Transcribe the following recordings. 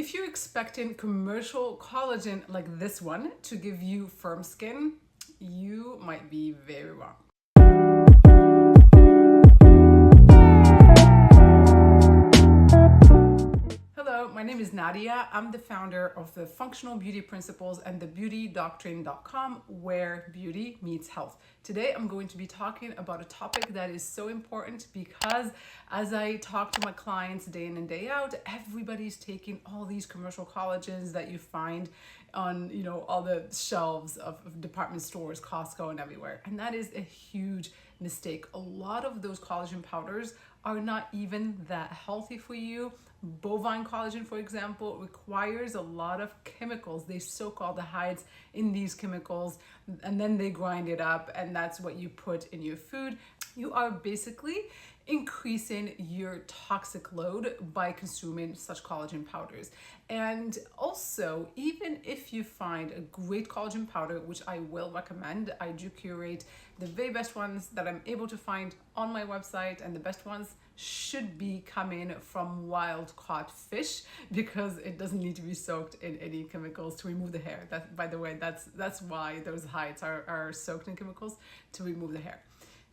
If you're expecting commercial collagen like this one to give you firm skin, you might be very wrong. Hello, my name is Nadia. I'm the founder of the Functional Beauty Principles and the Beauty Doctrine.com, where beauty meets health. Today, I'm going to be talking about a topic that is so important because as I talk to my clients day in and day out, everybody's taking all these commercial collagens that you find on, all the shelves of department stores, Costco and everywhere. And that is a huge mistake. A lot of those collagen powders are not even that healthy for you. Bovine collagen, for example, requires a lot of chemicals. They soak all the hides in these chemicals and then they grind it up, and that's what you put in your food. You are basically increasing your toxic load by consuming such collagen powders. And also, even if you find a great collagen powder, which I will recommend, I do curate the very best ones that I'm able to find on my website, and the best ones should be coming from wild caught fish because it doesn't need to be soaked in any chemicals to remove the hair. That, by the way, that's why those hides are soaked in chemicals, to remove the hair.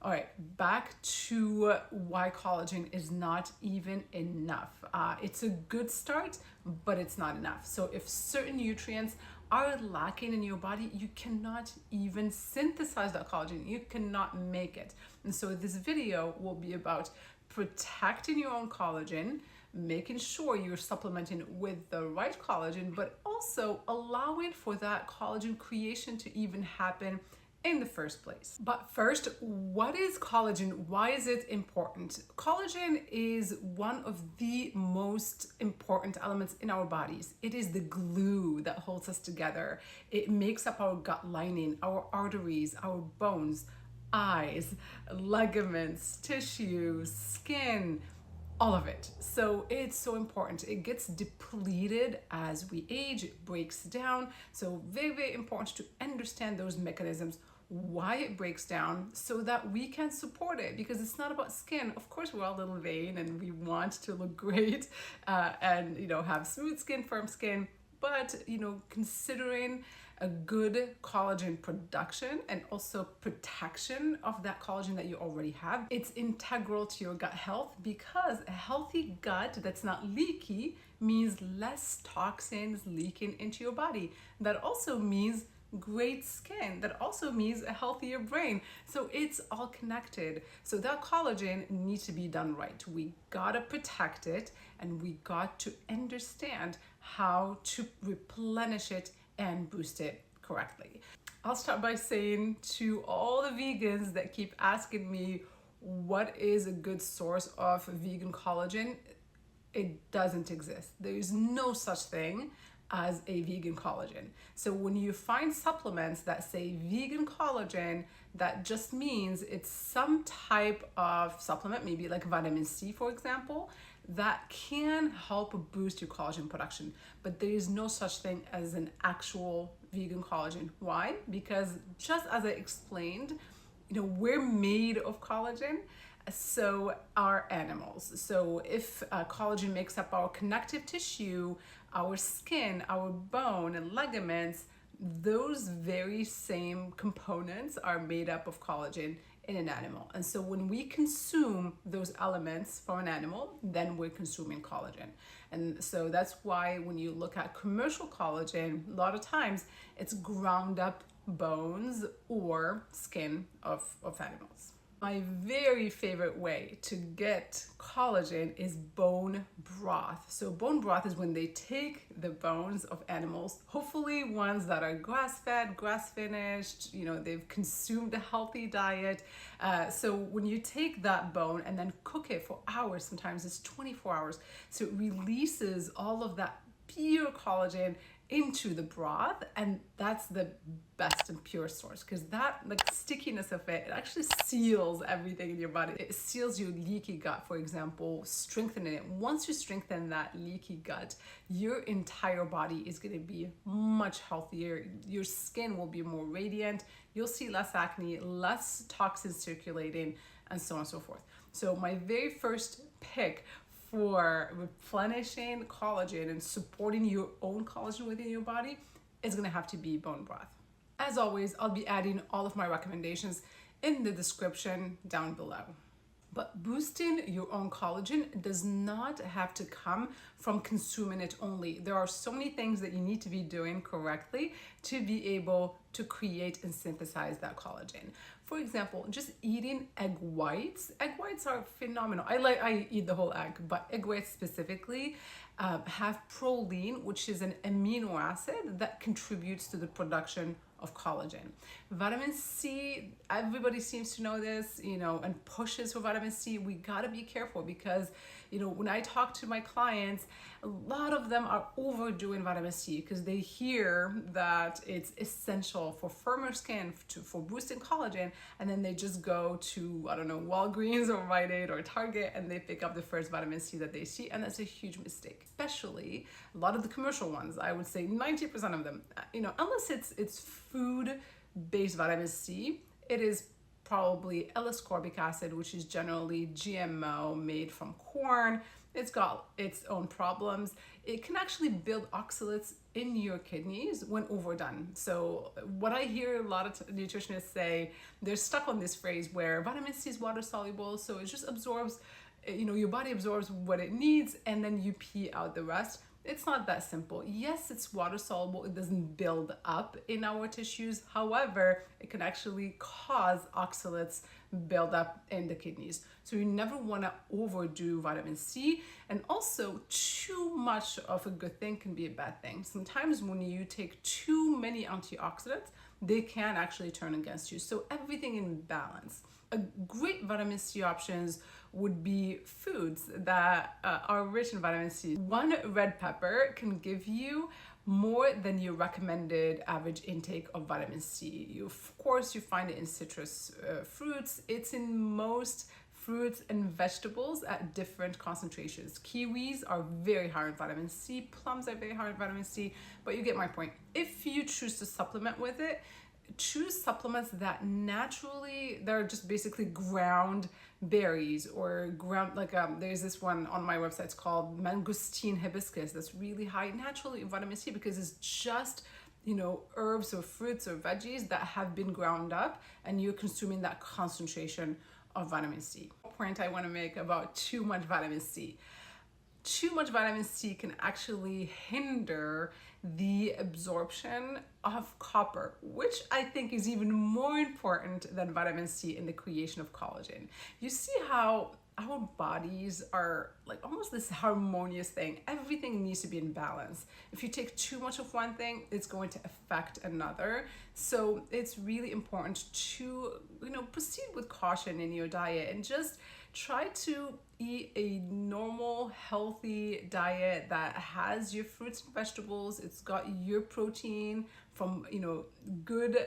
All right, back to why collagen is not even enough. It's a good start, but it's not enough. So if certain nutrients are lacking in your body, you cannot even synthesize that collagen. You cannot make it. And so this video will be about protecting your own collagen, making sure you're supplementing with the right collagen, but also allowing for that collagen creation to even happen in the first place. But first, what is collagen? Why is it important? Collagen is one of the most important elements in our bodies. It is the glue that holds us together. It makes up our gut lining, our arteries, our bones, eyes, ligaments, tissue, skin, all of it. So it's so important. It gets depleted as we age, it breaks down. So very, very important to understand those mechanisms, why it breaks down, so that we can support it, because it's not about skin. Of course, we're all a little vain and we want to look great and have smooth skin, firm skin, but considering a good collagen production and also protection of that collagen that you already have, it's integral to your gut health, because a healthy gut that's not leaky means less toxins leaking into your body. That also means great skin. That also means a healthier brain. So it's all connected. So that collagen needs to be done right. We gotta protect it, and we got to understand how to replenish it and boost it correctly. I'll start by saying to all the vegans that keep asking me what is a good source of vegan collagen, it doesn't exist. There is no such thing as a vegan collagen. So when you find supplements that say vegan collagen, that just means it's some type of supplement, maybe like vitamin C, for example, that can help boost your collagen production. But there is no such thing as an actual vegan collagen. Why? Because just as I explained, we're made of collagen. So are animals. So if collagen makes up our connective tissue, our skin, our bone and ligaments, those very same components are made up of collagen in an animal. And so when we consume those elements from an animal, then we're consuming collagen. And so that's why when you look at commercial collagen, a lot of times it's ground up bones or skin of animals. My very favorite way to get collagen is bone broth. So bone broth is when they take the bones of animals, hopefully ones that are grass-fed, grass-finished, they've consumed a healthy diet. So when you take that bone and then cook it for hours, sometimes it's 24 hours, so it releases all of that pure collagen into the broth, and that's the best and pure source, because that stickiness of it actually seals everything in your body. It seals your leaky gut, for example, strengthening it. Once you strengthen that leaky gut, your entire body is going to be much healthier. Your skin will be more radiant. You'll see less acne, less toxins circulating, and so on and so forth. So my very first pick for replenishing collagen and supporting your own collagen within your body, it's gonna have to be bone broth. As always, I'll be adding all of my recommendations in the description down below. But boosting your own collagen does not have to come from consuming it only. There are so many things that you need to be doing correctly to be able to create and synthesize that collagen. For example, just eating egg whites. Egg whites are phenomenal. I eat the whole egg, but egg whites specifically have proline, which is an amino acid that contributes to the production of collagen. Vitamin C, everybody seems to know this, and pushes for vitamin C. We gotta be careful because, when I talk to my clients, a lot of them are overdoing vitamin C because they hear that it's essential for firmer skin, for boosting collagen, and then they just go to, Walgreens or Rite Aid or Target, and they pick up the first vitamin C that they see, and that's a huge mistake. Especially a lot of the commercial ones, I would say 90% of them, unless it's food-based vitamin C, it is probably L-ascorbic acid, which is generally GMO, made from corn. It's got its own problems. It can actually build oxalates in your kidneys when overdone. So what I hear a lot of nutritionists say, they're stuck on this phrase where vitamin C is water soluble, so it just absorbs, your body absorbs what it needs and then you pee out the rest. It's not that simple. Yes, it's water soluble. It doesn't build up in our tissues. However, it can actually cause oxalates build up in the kidneys. So you never want to overdo vitamin C. And also, too much of a good thing can be a bad thing. Sometimes when you take too many antioxidants, they can actually turn against you. So everything in balance. A great vitamin C options would be foods that are rich in vitamin C. One red pepper can give you more than your recommended average intake of vitamin C. Of course, you find it in citrus fruits. It's in most fruits and vegetables at different concentrations. Kiwis are very high in vitamin C. Plums are very high in vitamin C, but you get my point. If you choose to supplement with it, choose supplements that they're just basically ground berries or ground, there's this one on my website, it's called mangosteen hibiscus, that's really high naturally in vitamin C because it's just herbs or fruits or veggies that have been ground up and you're consuming that concentration of vitamin C. Point I want to make about too much vitamin C. Too much vitamin C can actually hinder the absorption of copper, which I think is even more important than vitamin C in the creation of collagen. You see how our bodies are like almost this harmonious thing. Everything needs to be in balance. If you take too much of one thing, it's going to affect another. So it's really important to, proceed with caution in your diet and just try to eat a normal, healthy diet that has your fruits and vegetables. It's got your protein from, good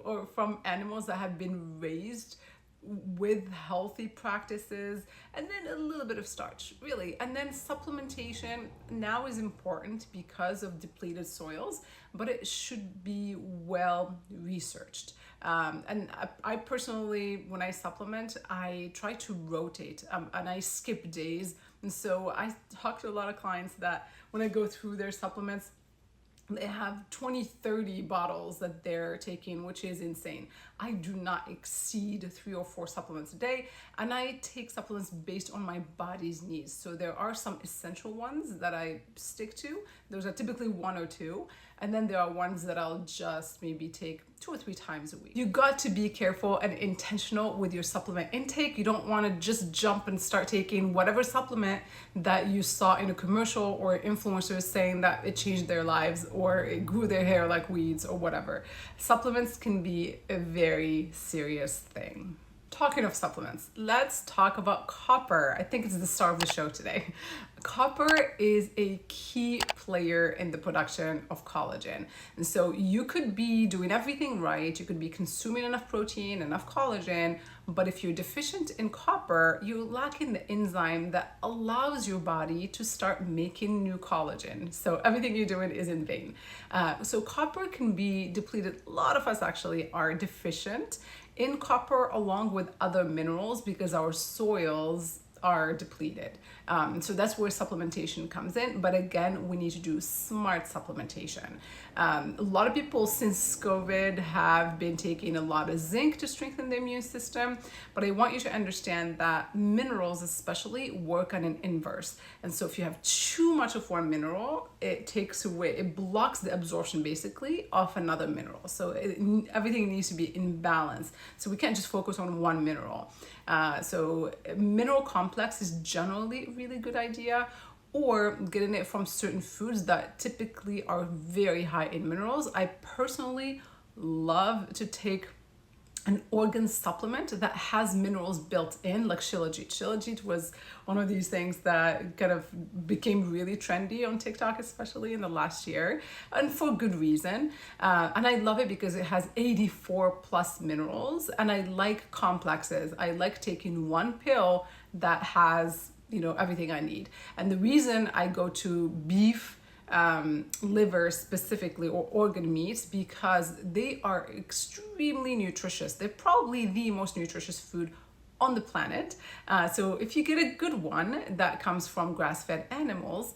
or from animals that have been raised with healthy practices, and then a little bit of starch, really. And then supplementation now is important because of depleted soils, but it should be well researched. And I personally, when I supplement, I try to rotate and I skip days. And so I talk to a lot of clients that when I go through their supplements, they have 20, 30 bottles that they're taking, which is insane. I do not exceed 3 or 4 supplements a day, and I take supplements based on my body's needs. So there are some essential ones that I stick to. Those are typically 1 or 2, and then there are ones that I'll just maybe take 2 or 3 times a week. You got to be careful and intentional with your supplement intake. You don't want to just jump and start taking whatever supplement that you saw in a commercial or influencers saying that it changed their lives or it grew their hair like weeds or whatever. Supplements can be a very serious thing. Talking of supplements, let's talk about copper. I think it's the star of the show today. Copper is a key player in the production of collagen. And so you could be doing everything right. You could be consuming enough protein, enough collagen, but if you're deficient in copper, you're lacking the enzyme that allows your body to start making new collagen. So everything you're doing is in vain. So copper can be depleted. A lot of us actually are deficient in copper along with other minerals because our soils are depleted. So that's where supplementation comes in. But again, we need to do smart supplementation. A lot of people since COVID have been taking a lot of zinc to strengthen the immune system, but I want you to understand that minerals especially work on an inverse. And so if you have too much of one mineral, it takes away, it blocks the absorption basically of another mineral. So everything needs to be in balance. So we can't just focus on one mineral. So mineral complex is generally a really good idea, or getting it from certain foods that typically are very high in minerals. I personally love to take an organ supplement that has minerals built in, like shilajit. Shilajit was one of these things that kind of became really trendy on TikTok, especially in the last year, and for good reason. And I love it because it has 84 plus minerals, and I like complexes. I like taking one pill that has, you know, everything I need. And the reason I go to beef, liver specifically, or organ meats, because they are extremely nutritious. They're probably the most nutritious food on the planet. So if you get a good one that comes from grass-fed animals,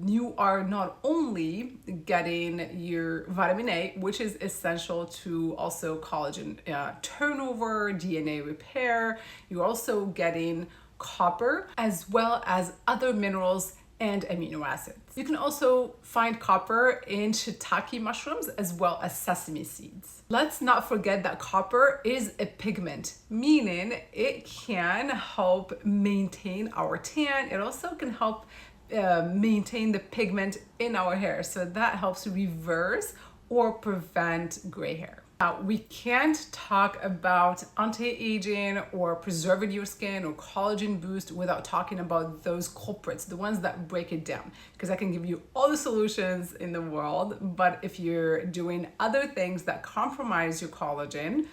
you are not only getting your vitamin A, which is essential to also collagen turnover, DNA repair, you're also getting copper, as well as other minerals and amino acids. You can also find copper in shiitake mushrooms as well as sesame seeds. Let's not forget that copper is a pigment, meaning it can help maintain our tan. It also can help maintain the pigment in our hair. So that helps reverse or prevent gray hair. Now, we can't talk about anti-aging or preserving your skin or collagen boost without talking about those culprits, the ones that break it down, because I can give you all the solutions in the world, but if you're doing other things that compromise your collagen,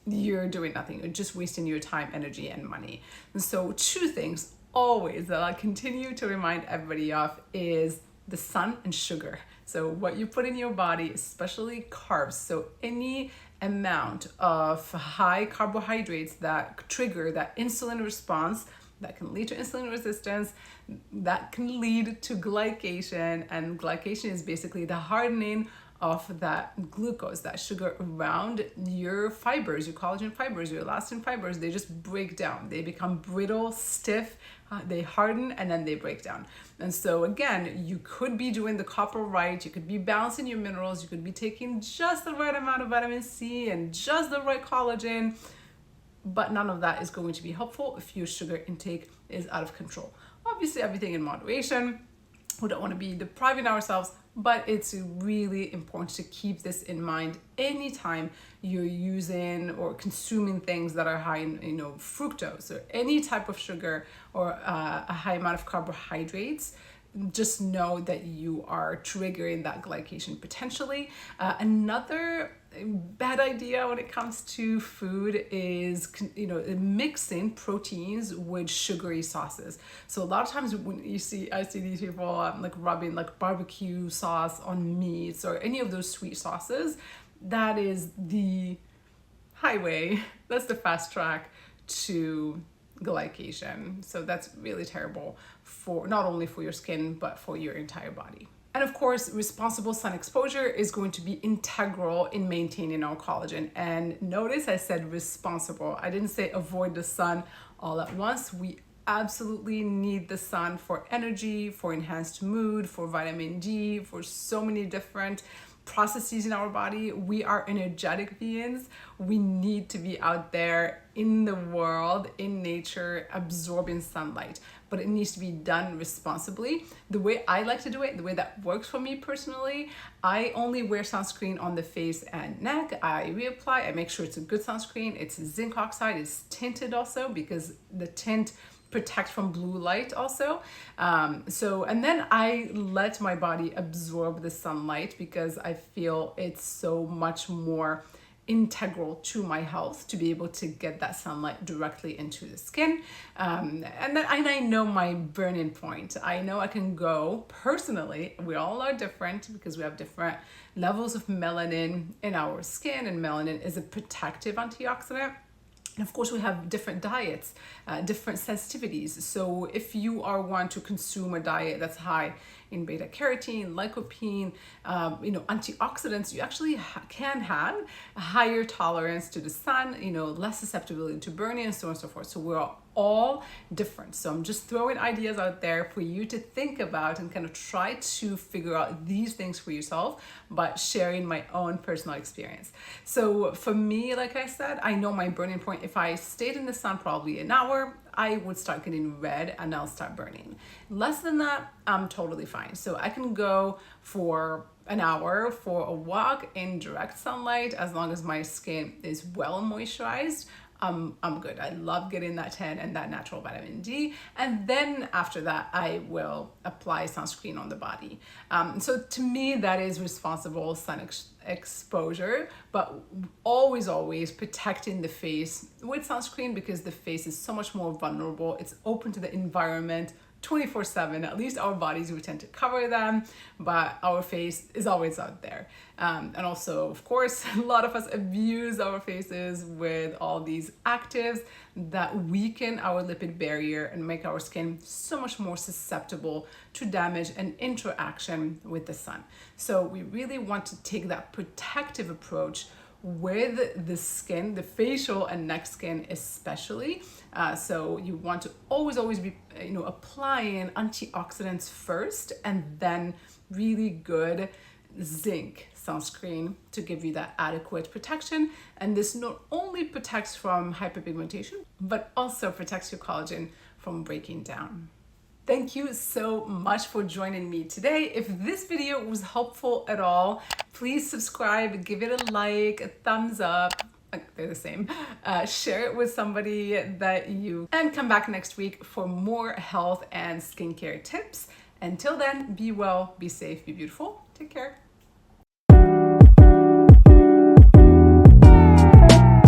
you're doing nothing. You're just wasting your time, energy, and money. And so 2 things always that I continue to remind everybody of is the sun and sugar. So what you put in your body, especially carbs, so any amount of high carbohydrates that trigger that insulin response, that can lead to insulin resistance, that can lead to glycation, and glycation is basically the hardening of that glucose, that sugar around your fibers, your collagen fibers, your elastin fibers. They just break down. They become brittle, stiff, they harden, and then they break down. And so again, you could be doing the copper right, you could be balancing your minerals, you could be taking just the right amount of vitamin C and just the right collagen, but none of that is going to be helpful if your sugar intake is out of control. Obviously, everything in moderation. We don't want to be depriving ourselves, but it's really important to keep this in mind anytime you're using or consuming things that are high in, fructose or any type of sugar or a high amount of carbohydrates. Just know that you are triggering that glycation potentially. Another bad idea when it comes to food is, mixing proteins with sugary sauces. So a lot of times when I see these people rubbing like barbecue sauce on meats or any of those sweet sauces. That is the highway. That's the fast track to glycation. So that's really terrible for not only for your skin, but for your entire body. And of course, responsible sun exposure is going to be integral in maintaining our collagen. And notice I said responsible. I didn't say avoid the sun all at once. We absolutely need the sun for energy, for enhanced mood, for vitamin D, for so many different processes in our body. We are energetic beings. We need to be out there in the world, in nature, absorbing sunlight, but it needs to be done responsibly. The way I like to do it, the way that works for me personally, I only wear sunscreen on the face and neck. I reapply, I make sure it's a good sunscreen. It's zinc oxide, it's tinted also because the tint protect from blue light also. And then I let my body absorb the sunlight because I feel it's so much more integral to my health to be able to get that sunlight directly into the skin. And I know my burning point. I know I can go personally, we all are different because we have different levels of melanin in our skin, and melanin is a protective antioxidant. And of course, we have different diets, different sensitivities. So if you are one to consume a diet that's high in beta carotene, lycopene, antioxidants, you actually can have a higher tolerance to the sun, less susceptibility to burning, and so on and so forth. So we're all different. So I'm just throwing ideas out there for you to think about and kind of try to figure out these things for yourself, but sharing my own personal experience. So for me, like I said, I know my burning point. If I stayed in the sun probably an hour, I would start getting red and I'll start burning. Less than that, I'm totally fine. So I can go for an hour for a walk in direct sunlight as long as my skin is well moisturized. I'm good. I love getting that tan and that natural vitamin D. And then after that, I will apply sunscreen on the body. So to me, that is responsible sun exposure, but always protecting the face with sunscreen, because the face is so much more vulnerable. It's open to the environment 24/7. At least our bodies, we tend to cover them, but our face is always out there. And also, of course, a lot of us abuse our faces with all these actives that weaken our lipid barrier and make our skin so much more susceptible to damage and interaction with the sun. So we really want to take that protective approach with the skin, the facial and neck skin especially. So you want to always be, applying antioxidants first, and then really good zinc sunscreen to give you that adequate protection. And this not only protects from hyperpigmentation, but also protects your collagen from breaking down. Thank you so much for joining me today. If this video was helpful at all, please subscribe, give it a like, a thumbs up. They're the same. Share it with somebody that and come back next week for more health and skincare tips. Until then, be well, be safe, be beautiful. Take care.